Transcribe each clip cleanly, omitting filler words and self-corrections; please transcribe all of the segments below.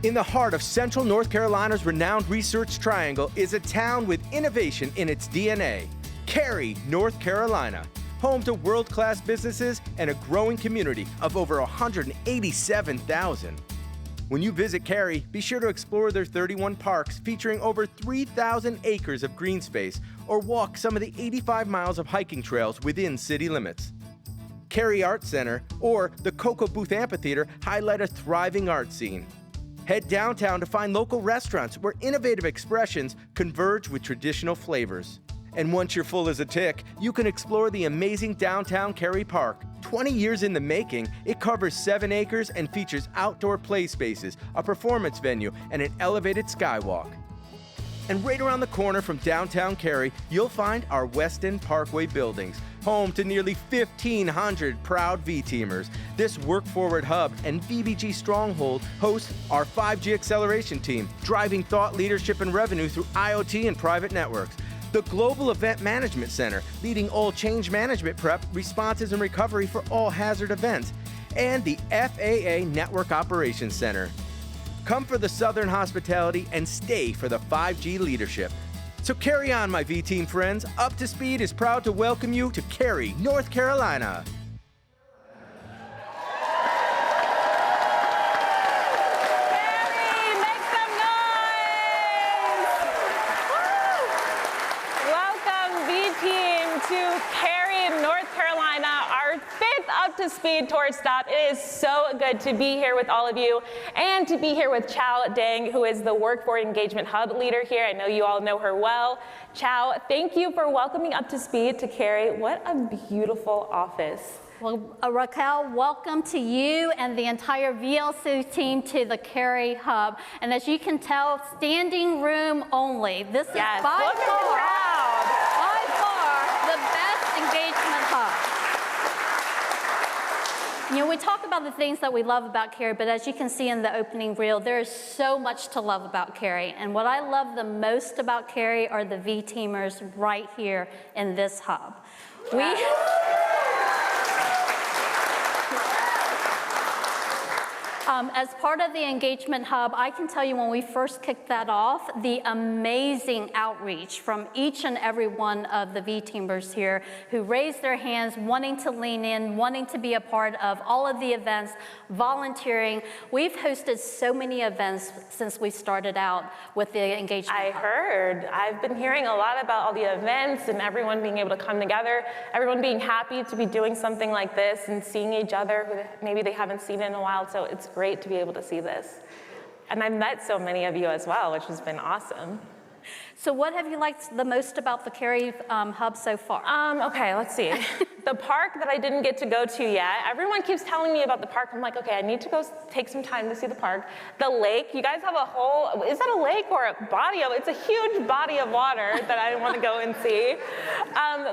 In the heart of Central North Carolina's renowned Research Triangle is a town with innovation in its DNA. Cary, North Carolina, home to world-class businesses and a growing community of over 187,000. When you visit Cary, be sure to explore their 31 parks featuring over 3,000 acres of green space or walk some of the 85 miles of hiking trails within city limits. Cary Art Center or the Cocoa Booth Amphitheater highlight a thriving art scene. Head downtown to find local restaurants where innovative expressions converge with traditional flavors. And once you're full as a tick, you can explore the amazing downtown Cary Park. 20 years in the making, it covers 7 acres and features outdoor play spaces, a performance venue, and an elevated skywalk. And right around the corner from downtown Cary, you'll find our West End Parkway buildings, home to nearly 1,500 proud V-Teamers. This work-forward hub and VBG stronghold hosts our 5G acceleration team, driving thought leadership and revenue through IoT and private networks. The Global Event Management Center, leading all change management prep, responses, and recovery for all hazard events. And the FAA Network Operations Center. Come for the Southern hospitality and stay for the 5G leadership. So carry on, my V-Team friends. Up to Speed is proud to welcome you to Cary, North Carolina. Cary, make some noise! Woo! Welcome, V-Team, to Cary, North Carolina, our 5th Up to Speed tour stop. It is so good to be here with all of you and to be here with Chau Dang, who is the Workforce Engagement Hub leader here. I know you all know her well. Chau, thank you for welcoming Up to Speed to Cary. What a beautiful office. Well, Raquel, welcome to you and the entire VLC team to the Cary Hub. And as you can tell, standing room only. This is by far the best engagement hub. You know, we talk about the things that we love about Cary, but as you can see in the opening reel, there is so much to love about Cary. And what I love the most about Cary are the V-Teamers right here in this hub. As part of the Engagement Hub, I can tell you when we first kicked that off, the amazing outreach from each and every one of the V-Teamers here who raised their hands, wanting to lean in, wanting to be a part of all of the events, volunteering. We've hosted so many events since we started out with the Engagement Hub. I heard. I've been hearing a lot about all the events and everyone being able to come together, everyone being happy to be doing something like this and seeing each other who maybe they haven't seen in a while, so it's great to be able to see this. And I've met so many of you as well, which has been awesome. So what have you liked the most about the Cary Hub so far? Okay, let's see. The park that I didn't get to go to yet, everyone keeps telling me about the park. I'm like, okay, I need to go take some time to see the park. The lake, you guys have a whole, is that a lake or a body of, it's a huge body of water that I want to go and see.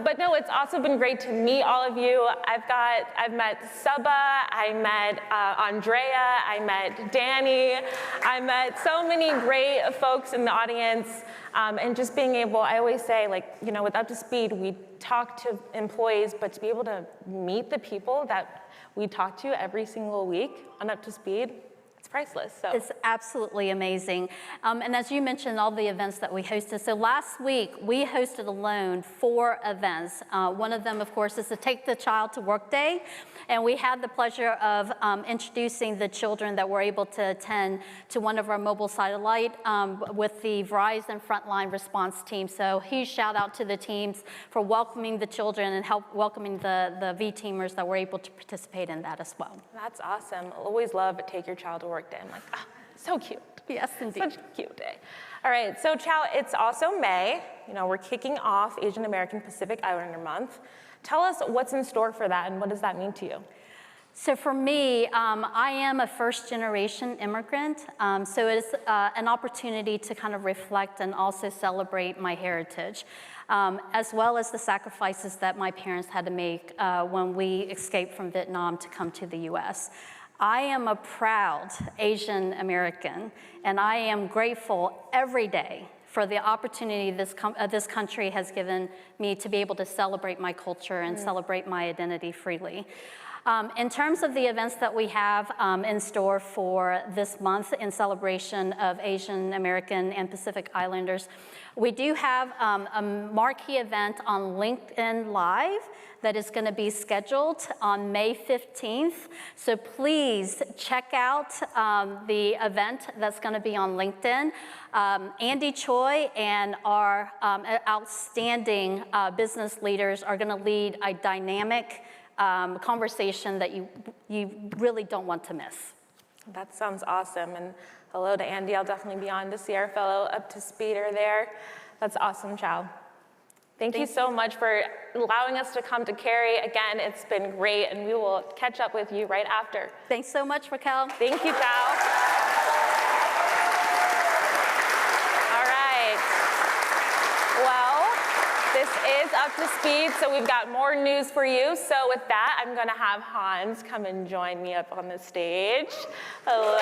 But no, it's also been great to meet all of you. I've met Saba, I met Andrea, I met Danny, I met so many great folks in the audience. And just being able, I always say, like, you know, with Up to Speed, we talk to employees, but to be able to meet the people that we talk to every single week on Up to Speed, it's priceless. So it's absolutely amazing. And as you mentioned, all the events that we hosted. So last week, we hosted alone 4 events. One of them, of course, is the Take the Child to Work Day. And we had the pleasure of introducing the children that were able to attend to one of our mobile satellite with the Verizon frontline response team. So huge shout out to the teams for welcoming the children and welcoming the V-Teamers that were able to participate in that as well. That's awesome. Always love Take Your Child to Work Day. I'm like, oh, so cute. Yes, indeed. Such a cute day. All right, so Chau, it's also May. You know, we're kicking off Asian American Pacific Islander Month. Tell us what's in store for that and what does that mean to you? So for me, I am a first-generation immigrant, so it's an opportunity to kind of reflect and also celebrate my heritage, as well as the sacrifices that my parents had to make when we escaped from Vietnam to come to the US. I am a proud Asian American, and I am grateful every day for the opportunity this country has given me to be able to celebrate my culture and celebrate my identity freely. In terms of the events that we have in store for this month in celebration of Asian American and Pacific Islanders, we do have a marquee event on LinkedIn Live that is going to be scheduled on May 15th. So please check out the event that's going to be on LinkedIn. Andy Choi and our outstanding business leaders are going to lead a dynamic conversation that you really don't want to miss. That sounds awesome. And hello to Andy. I'll definitely be on to see our fellow up to speeder there. That's awesome, Chau. Thank you so much for allowing us to come to Cary. Again, it's been great, and we will catch up with you right after. Thanks so much, Raquel. Thank you, Chau. All right. Well, this is Up to Speed, so we've got more news for you. So with that, I'm going to have Hans come and join me up on the stage. Hello.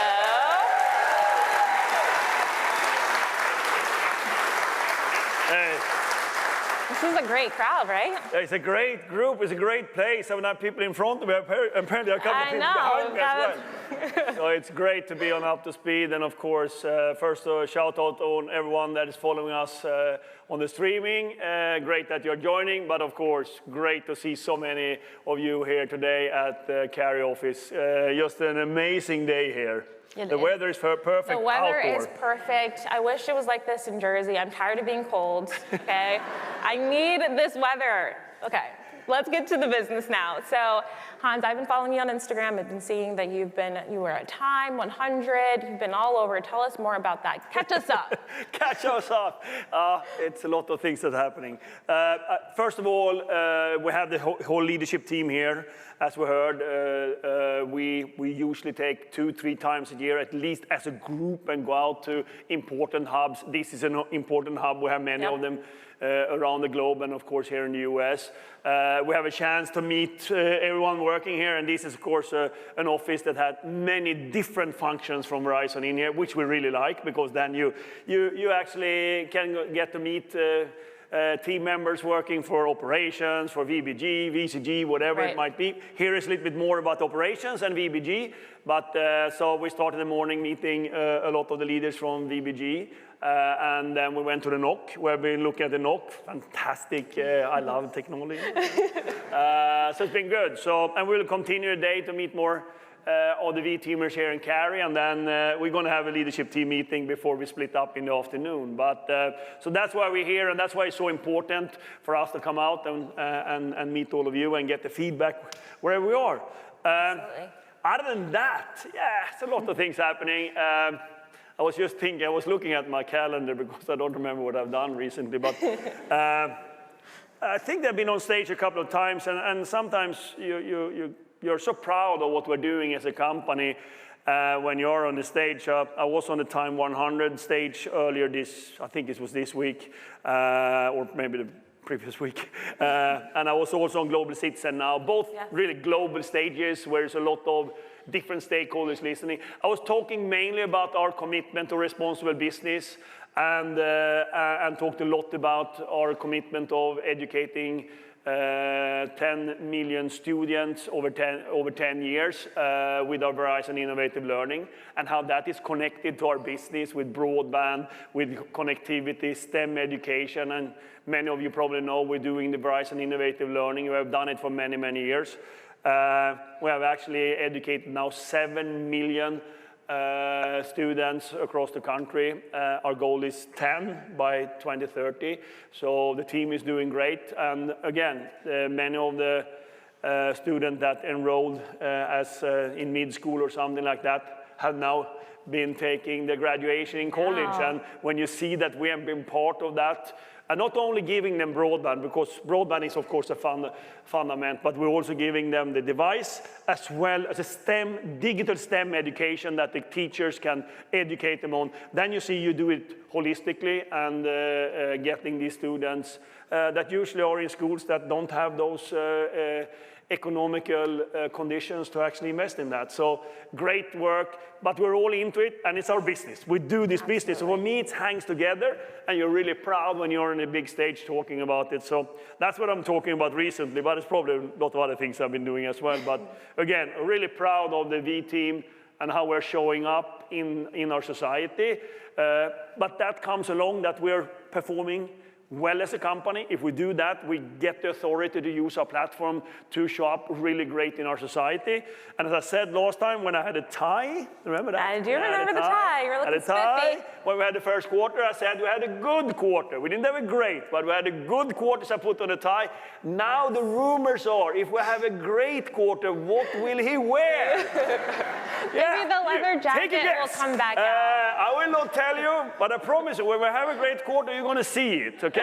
Hey. This is a great crowd, right? It's a great group. It's a great place. I have people in front of me. Apparently, a couple of people behind me as well. So it's great to be on Up to Speed. And of course, first a shout out on everyone that is following us on the streaming. Great that you're joining. But of course, great to see so many of you here today at the Cary office. Just an amazing day here. The weather is perfect. The weather outdoor. is perfect. I wish it was like this in Jersey. I'm tired of being cold, okay? I need this weather. Okay, let's get to the business now. So, Hans, I've been following you on Instagram. I've been seeing that you were at Time 100. You've been all over. Tell us more about that. Catch us up. Catch us up. It's a lot of things that are happening. First of all, we have the whole leadership team here. As we heard, we usually take 2-3 times a year, at least as a group, and go out to important hubs. This is an important hub. We have many of them around the globe, and of course here in the US. We have a chance to meet everyone working here, and this is of course an office that had many different functions from Verizon in here, which we really like, because then you actually can get to meet team members working for operations, for VBG, VCG, whatever it might be. Here is a little bit more about operations and VBG, but so we started the morning meeting a lot of the leaders from VBG, and then we went to the NOC. We've been looking at the NOC. Fantastic. I love technology. So it's been good. So, and we'll continue today to meet more of the V-teamers here in Cary, and then we're going to have a leadership team meeting before we split up in the afternoon. But so that's why we're here, and that's why it's so important for us to come out and meet all of you and get the feedback wherever we are. Other than that, yeah, it's a lot of things happening. I was just thinking, I was looking at my calendar because I don't remember what I've done recently, but I think they've been on stage a couple of times, and sometimes you're so proud of what we're doing as a company when you're on the stage. I was on the Time 100 stage earlier I think it was this week, or maybe the previous week. And I was also on Global Citizen now, both really global stages where there's a lot of different stakeholders listening. I was talking mainly about our commitment to responsible business, and talked a lot about our commitment of educating 10 million students over 10 years with our Verizon Innovative Learning, and how that is connected to our business with broadband, with connectivity, STEM education, and many of you probably know we're doing the Verizon Innovative Learning. We have done it for many, many years. We have actually educated now 7 million students across the country. Our goal is 10 by 2030. So the team is doing great. And again, many of the students that enrolled in mid-school or something like that have now been taking the graduation in college. Wow. And when you see that we have been part of that, and not only giving them broadband, because broadband is of course a fundament, but we're also giving them the device as well as a digital STEM education that the teachers can educate them on. Then you see you do it holistically, and getting these students that usually are in schools that don't have those economical conditions to actually invest in that. So great work, but we're all into it, and it's our business. We do this business. So for me, it hangs together, and you're really proud when you're on a big stage talking about it. So that's what I'm talking about recently, but it's probably a lot of other things I've been doing as well. But again, really proud of the V team and how we're showing up in our society. But that comes along that we're performing well as a company. If we do that, we get the authority to use our platform to show up really great in our society. And as I said last time, when I had a tie, remember that? I do remember the tie. You were looking spiffy. When we had the first quarter, I said we had a good quarter. We didn't have a great, but we had a good quarter, so I put on a tie. Now the rumors are, if we have a great quarter, what will he wear? Maybe the leather jacket will come back out. I will not tell you, but I promise you, when we have a great quarter, you're going to see it, okay?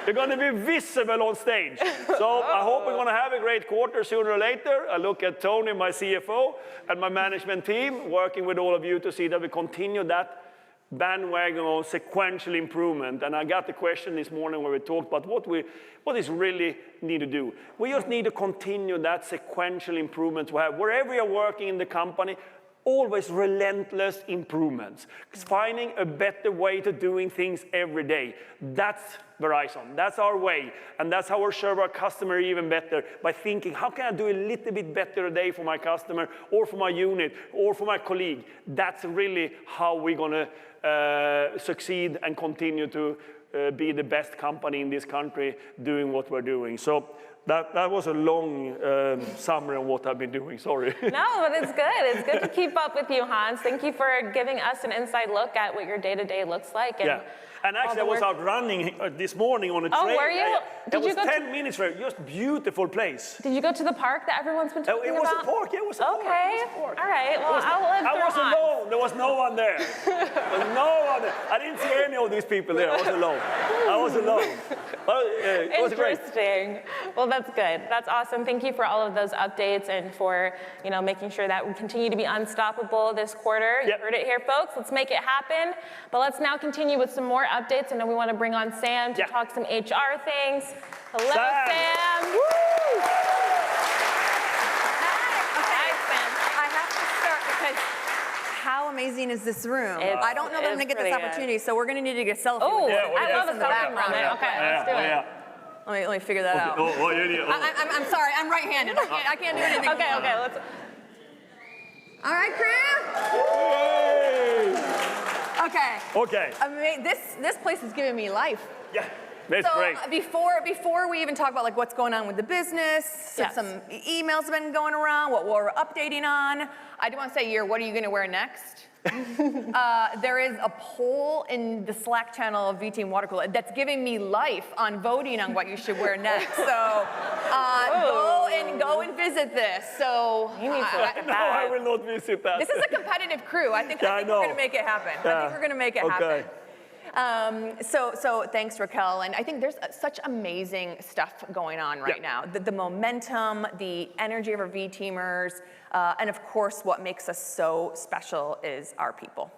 You're going to be visible on stage. So I hope we're going to have a great quarter sooner or later. I look at Tony, my CFO, and my management team, working with all of you to see that we continue that bandwagon of sequential improvement. And I got the question this morning where we talked about what is really need to do. We just need to continue that sequential improvement we have. Wherever you're working in the company, always relentless improvements. Finding a better way to doing things every day. That's Verizon. That's our way. And that's how we serve our customer even better, by thinking, how can I do a little bit better a day for my customer, or for my unit, or for my colleague? That's really how we're going to succeed and continue to be the best company in this country doing what we're doing. So that was a long summary of what I've been doing, sorry. No, but it's good. It's good to keep up with you, Hans. Thank you for giving us an inside look at what your day-to-day looks like. And and actually I was out running this morning on a train. Oh, were you? It was 10 minutes for just beautiful place. Did you go to the park that everyone's been talking about? It was a park, yeah, it was a park. Okay, all right, well, I'll live through I was alone, there was no one there. There was no one there. I didn't see any of these people there, I was alone. I was alone. But it was great. Interesting. Well, that's good. That's awesome. Thank you for all of those updates and for making sure that we continue to be unstoppable this quarter. You heard it here, folks. Let's make it happen. But let's now continue with some more updates. I know we want to bring on Sam to talk some HR things. Hello, Sam. Woo! Hi, Sam. I have to start because how amazing is this room? I don't know that I'm going to get this opportunity, so we're going to need to get a selfie. Oh, I love a selfie moment. Okay, let's do it. Let me figure that out. I'm sorry, I'm right-handed. I can't do anything. Okay, let's. All right, crew. Okay. I mean, this place is giving me life. Yeah, that's great. Before we even talk about like what's going on with the business, some emails have been going around, what we're updating on. I do want to say, what are you going to wear next? There is a poll in the Slack channel of V-Team Watercooler that's giving me life on voting on what you should wear next. So go and visit this. So you need to look at that. No, I will not visit that. This is a competitive crew. I think we're going to make it happen. I think we're going to make it happen. So thanks, Raquel. And I think there's such amazing stuff going on right now. The momentum, the energy of our V-Teamers, and of course, what makes us so special is our people.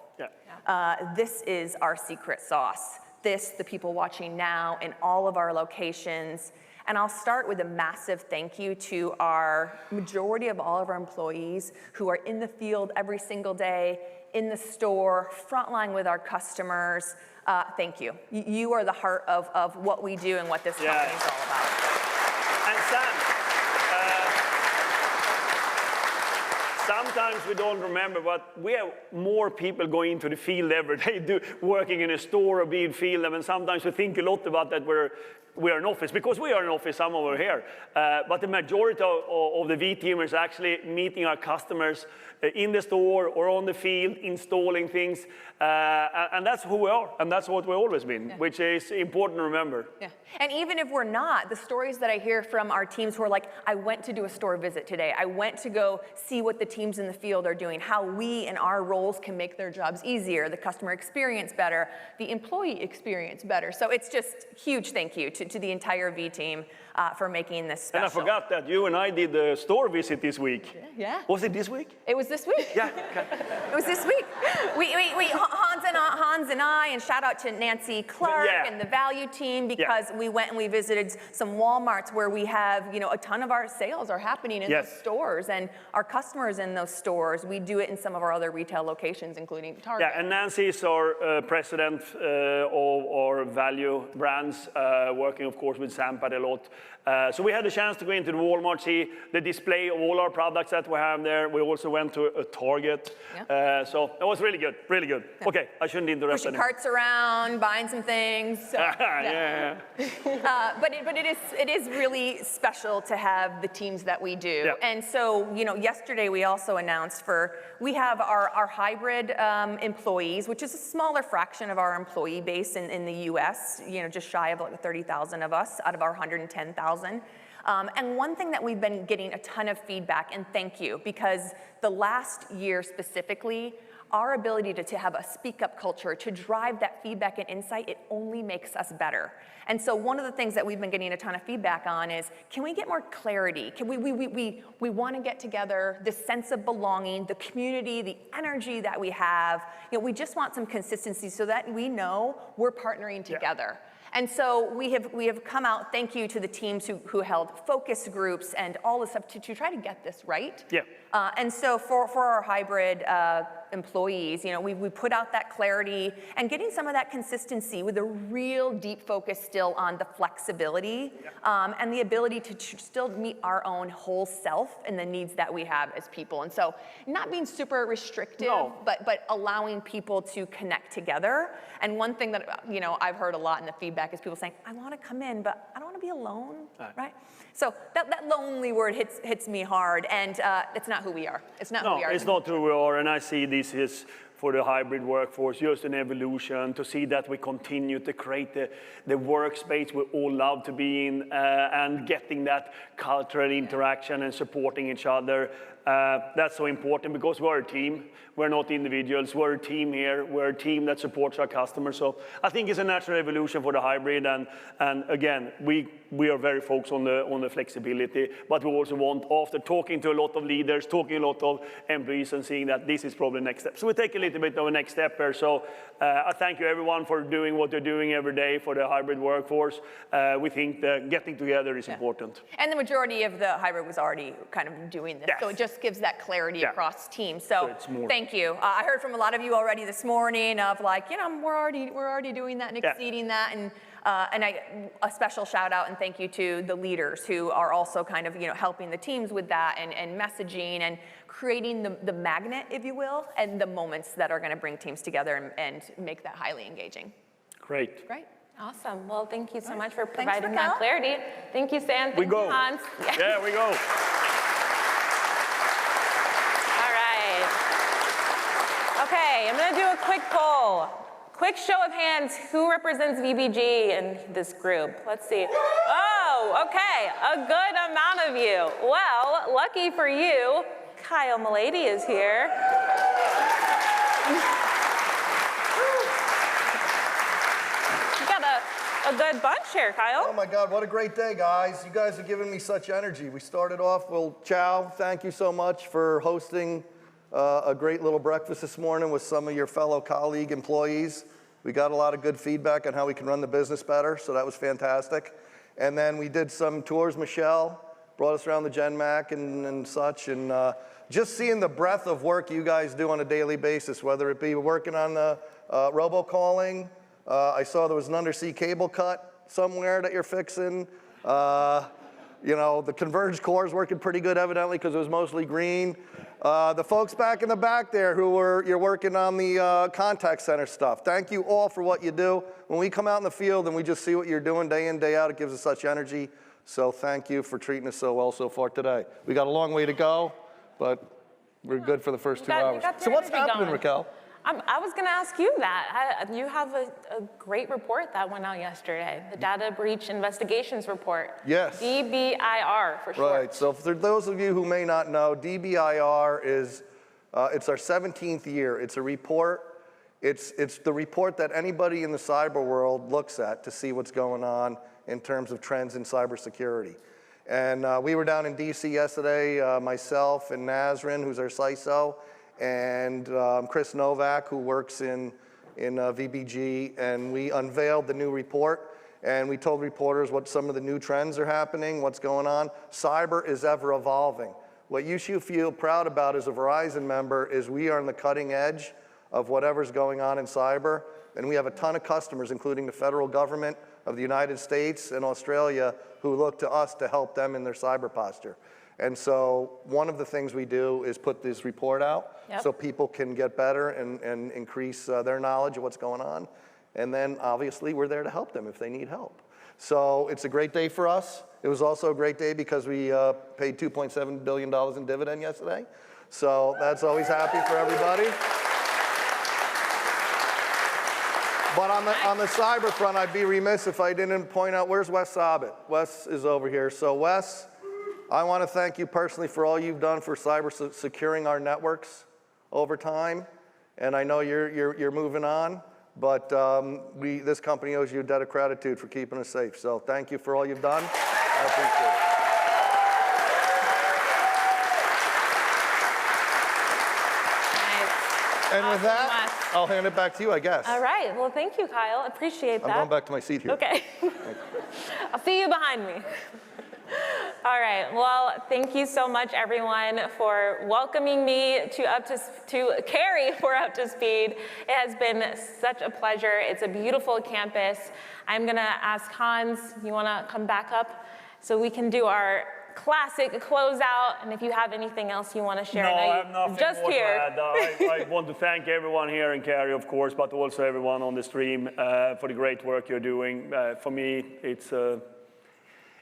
This is our secret sauce. The people watching now in all of our locations. And I'll start with a massive thank you to our majority of all of our employees who are in the field every single day, in the store, frontline with our customers. Thank you. You are the heart of what we do and what this company is all about. And Sam, sometimes we don't remember, but we have more people going into the field every day, working in a store or being field, and sometimes we think a lot about that we are in office, because we are in office, some over here. But the majority of the V-Teamers actually meeting our customers in the store or on the field, installing things. And that's who we are, and that's what we've always been, which is important to remember. And even if we're not, the stories that I hear from our teams who are like, I went to do a store visit today. I went to go see what the teams in the field are doing, how we in our roles can make their jobs easier, the customer experience better, the employee experience better. So it's just huge thank you to to the entire V team for making this special. And I forgot that you and I did the store visit this week. Yeah. Was it this week? It was this week. Yeah. Okay. It was this week. Hans and I, and shout out to Nancy Clark and the value team, because we went and we visited some Walmarts where we have, a ton of our sales are happening in those stores, and our customers in those stores. We do it in some of our other retail locations, including Target. Yeah, and Nancy is our president of our value brands, working, of course, with Sampad a lot. So we had a chance to go into the Walmart, see the display of all our products that we have there. We also went to a Target. So it was really good, really good. Yeah. Okay, I shouldn't interrupt. Pushing carts around, buying some things. So, but it is really special to have the teams that we do. Yeah. And so, yesterday we also announced we have our hybrid employees, which is a smaller fraction of our employee base in the US, just shy of like 30,000 of us out of our 110,000. And one thing that we've been getting a ton of feedback, and thank you, because the last year specifically, our ability to have a speak-up culture, to drive that feedback and insight, it only makes us better. And so one of the things that we've been getting a ton of feedback on is, can we get more clarity? Can we want to get together, the sense of belonging, the community, the energy that we have. We just want some consistency so that we know we're partnering together. And so we have come out, thank you to the teams who held focus groups and all this stuff to try to get this right. Yeah. And so for our hybrid employees, we put out that clarity and getting some of that consistency with a real deep focus still on the flexibility and the ability to still meet our own whole self and the needs that we have as people. And so not being super restrictive, but allowing people to connect together. And one thing that I've heard a lot in the feedback is people saying, I want to come in, but I don't want to be alone, right? So that lonely word hits me hard, and it's not who we are. It's not who we are. No, it's not who we are, and I see this is for the hybrid workforce, just an evolution to see that we continue to create the workspace we all love to be in, and getting that cultural interaction and supporting each other. That's so important because we're a team. We're not individuals. We're a team here. We're a team that supports our customers. So I think it's a natural evolution for the hybrid. And again, we are very focused on the flexibility, but we also want, after talking to a lot of leaders, talking a lot of employees, and seeing that this is probably the next step. So we take a little bit of a next step here. So I thank you everyone for doing what you're doing every day for the hybrid workforce. We think that getting together is important. And the majority of the hybrid was already kind of doing this. So it just gives that clarity across teams. So thank you. I heard from a lot of you already this morning of like, we're already doing that and exceeding that. And a special shout out and thank you to the leaders who are also kind of helping the teams with that and messaging and creating the magnet, if you will, and the moments that are going to bring teams together and make that highly engaging. Great. Awesome. Well, thank you so much for providing that clarity. Thank you, Sam. Thank you, Hans. Yeah, we go. Okay, I'm going to do a quick poll. Quick show of hands, who represents VBG in this group? Let's see. Oh, okay, a good amount of you. Well, lucky for you, Kyle Milady is here. You got a good bunch here, Kyle. Oh my God, what a great day, guys. You guys are giving me such energy. We started off, Chau, thank you so much for hosting a great little breakfast this morning with some of your fellow colleague employees. We got a lot of good feedback on how we can run the business better, so that was fantastic. And then we did some tours. Michelle brought us around the GenMac and such, and just seeing the breadth of work you guys do on a daily basis, whether it be working on the robocalling. I saw there was an undersea cable cut somewhere that you're fixing. The converged core is working pretty good, evidently, because it was mostly green. The folks back in the back there you're working on the contact center stuff. Thank you all for what you do. When we come out in the field and we just see what you're doing day in, day out, it gives us such energy. So thank you for treating us so well so far today. We got a long way to go, but we're good for the first 2 hours. So what's happening, Raquel? I was going to ask you that. You have a great report that went out yesterday, the Data Breach Investigations Report. Yes. DBIR, for short. Right. So for those of you who may not know, DBIR is, it's our 17th year. It's a report. It's the report that anybody in the cyber world looks at to see what's going on in terms of trends in cybersecurity. And we were down in DC yesterday, myself and Nazrin, who's our CISO, and Chris Novak, who works in VBG, and we unveiled the new report, and we told reporters what some of the new trends are happening, what's going on. Cyber is ever evolving. What you should feel proud about as a Verizon member is we are on the cutting edge of whatever's going on in cyber, and we have a ton of customers, including the federal government of the United States and Australia, who look to us to help them in their cyber posture. And so one of the things we do is put this report out so people can get better and increase their knowledge of what's going on. And then obviously we're there to help them if they need help. So it's a great day for us. It was also a great day because we paid $2.7 billion in dividend yesterday. So that's always happy for everybody. But on the cyber front, I'd be remiss if I didn't point out, where's Wes Sabat? Wes is over here. So Wes, I want to thank you personally for all you've done for cyber securing our networks over time. And I know you're moving on, but this company owes you a debt of gratitude for keeping us safe. So thank you for all you've done. I appreciate it. And with that, I'll hand it back to you, I guess. All right. Well, thank you, Kyle. Appreciate that. I'm going back to my seat here. Okay. I'll see you behind me. All right. Well, thank you so much, everyone, for welcoming me to Cary for Up to Speed. It has been such a pleasure. It's a beautiful campus. I'm going to ask Hans, you want to come back up so we can do our classic closeout, and if you have anything else you want to share. No, I have nothing just more here. to add. I want to thank everyone here in Cary, of course, but also everyone on the stream for the great work you're doing. For me, it's a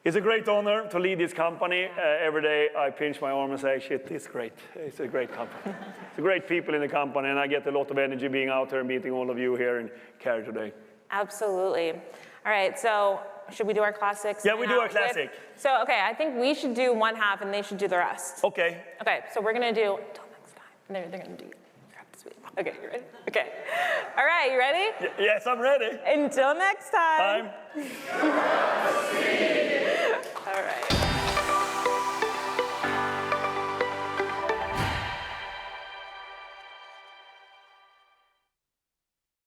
great honor to lead this company. Every day I pinch my arm and say, shit, it's great. It's a great company. It's great people in the company, and I get a lot of energy being out there and meeting all of you here in Cary today. Absolutely. All right, so should we do our classics? Yeah, we do our classic. So, okay, I think we should do one half and they should do the rest. Okay. Okay, so we're gonna do until next time. And they're gonna do Up to Speed. Okay, you ready? Okay. All right, you ready? Yes, I'm ready. Until next time. Time. All right.